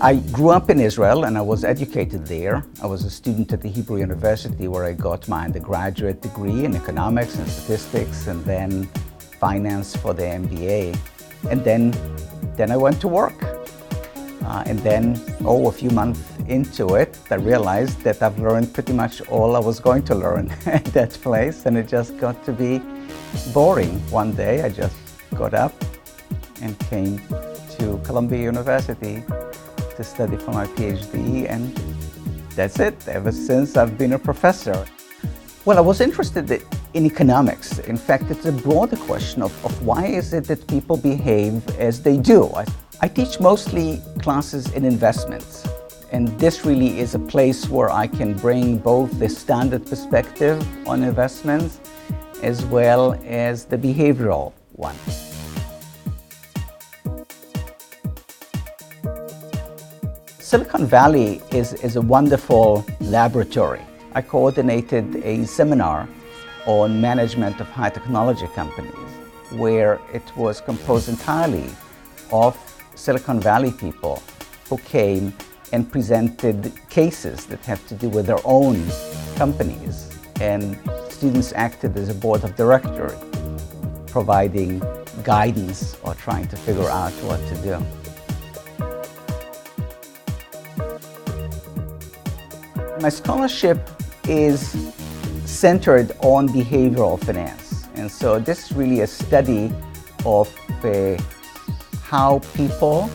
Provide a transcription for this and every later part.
I grew up in Israel and I was educated there. I was a student at the Hebrew University where I got my undergraduate degree in economics and statistics and then finance for the MBA. And then I went to work. And then, a few months into it, I realized that I've learned pretty much all I was going to learn at that place, and it just got to be boring. One day, I just got up and came to Columbia University to study for my PhD, and that's it. Ever since, I've been a professor. Well, I was interested in economics. In fact, it's a broader question of why is it that people behave as they do. I teach mostly classes in investments, and this really is a place where I can bring both the standard perspective on investments as well as the behavioral one. Silicon Valley is a wonderful laboratory. I coordinated a seminar on management of high technology companies where it was composed entirely of Silicon Valley people who came and presented cases that have to do with their own companies, and students acted as a board of directors, providing guidance or trying to figure out what to do. My scholarship is centered on behavioral finance, and so this is really a study of how people,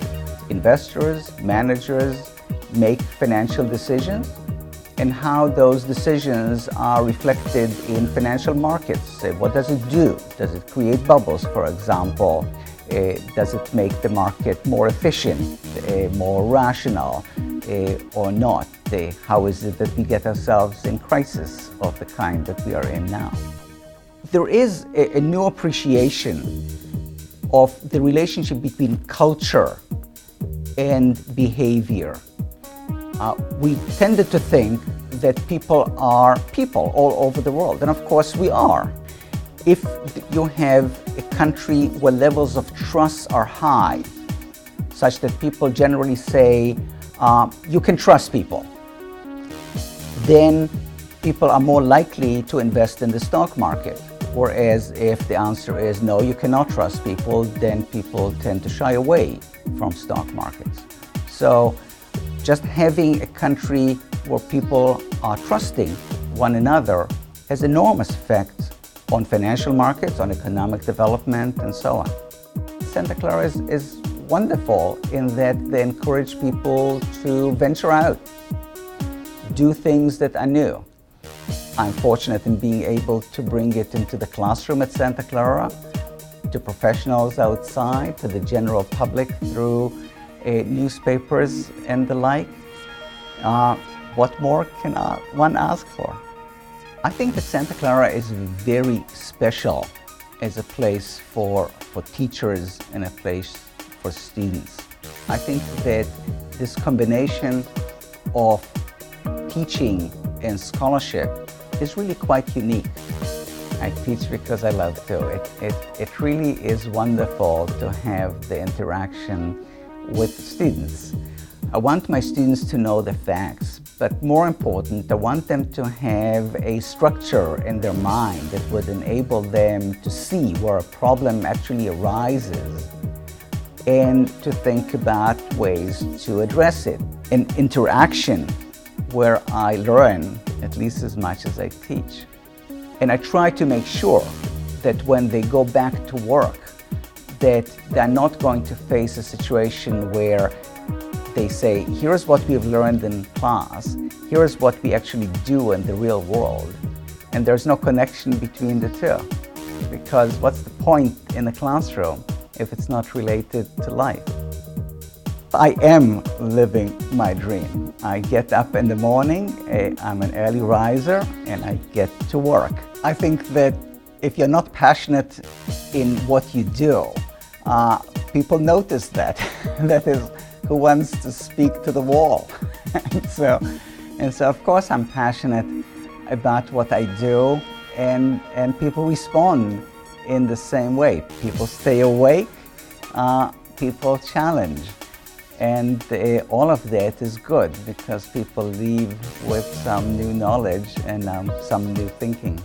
investors, managers make financial decisions and how those decisions are reflected in financial markets. What does it do? Does it create bubbles, for example? Does it make the market more efficient, more rational, or not? How is it that we get ourselves in crisis of the kind that we are in now? There is a new appreciation of the relationship between culture and behavior. We tended to think that people are people all over the world, and of course we are. If you have a country where levels of trust are high, such that people generally say, you can trust people, then people are more likely to invest in the stock market. Whereas if the answer is no, you cannot trust people, then people tend to shy away from stock markets. So just having a country where people are trusting one another has enormous effects on financial markets, on economic development, and so on. Santa Clara is wonderful in that they encourage people to venture out, do things that are new. I'm fortunate in being able to bring it into the classroom at Santa Clara, to professionals outside, to the general public through newspapers and the like. What more can one ask for? I think that Santa Clara is very special as a place for teachers and a place for students. I think that this combination of teaching and scholarship is really quite unique. I teach because I love to. It really is wonderful to have the interaction with students. I want my students to know the facts, but more important, I want them to have a structure in their mind that would enable them to see where a problem actually arises and to think about ways to address it. An interaction where I learn at least as much as I teach. And I try to make sure that when they go back to work, that they're not going to face a situation where they say, here's what we've learned in class, here's what we actually do in the real world. And there's no connection between the two. Because what's the point in the classroom if it's not related to life? I am living my dream. I get up in the morning, I'm an early riser, and I get to work. I think that if you're not passionate in what you do, people notice that. That is, who wants to speak to the wall? and so of course I'm passionate about what I do, and people respond in the same way. People stay awake, people challenge. And all of that is good because people leave with some new knowledge and some new thinking.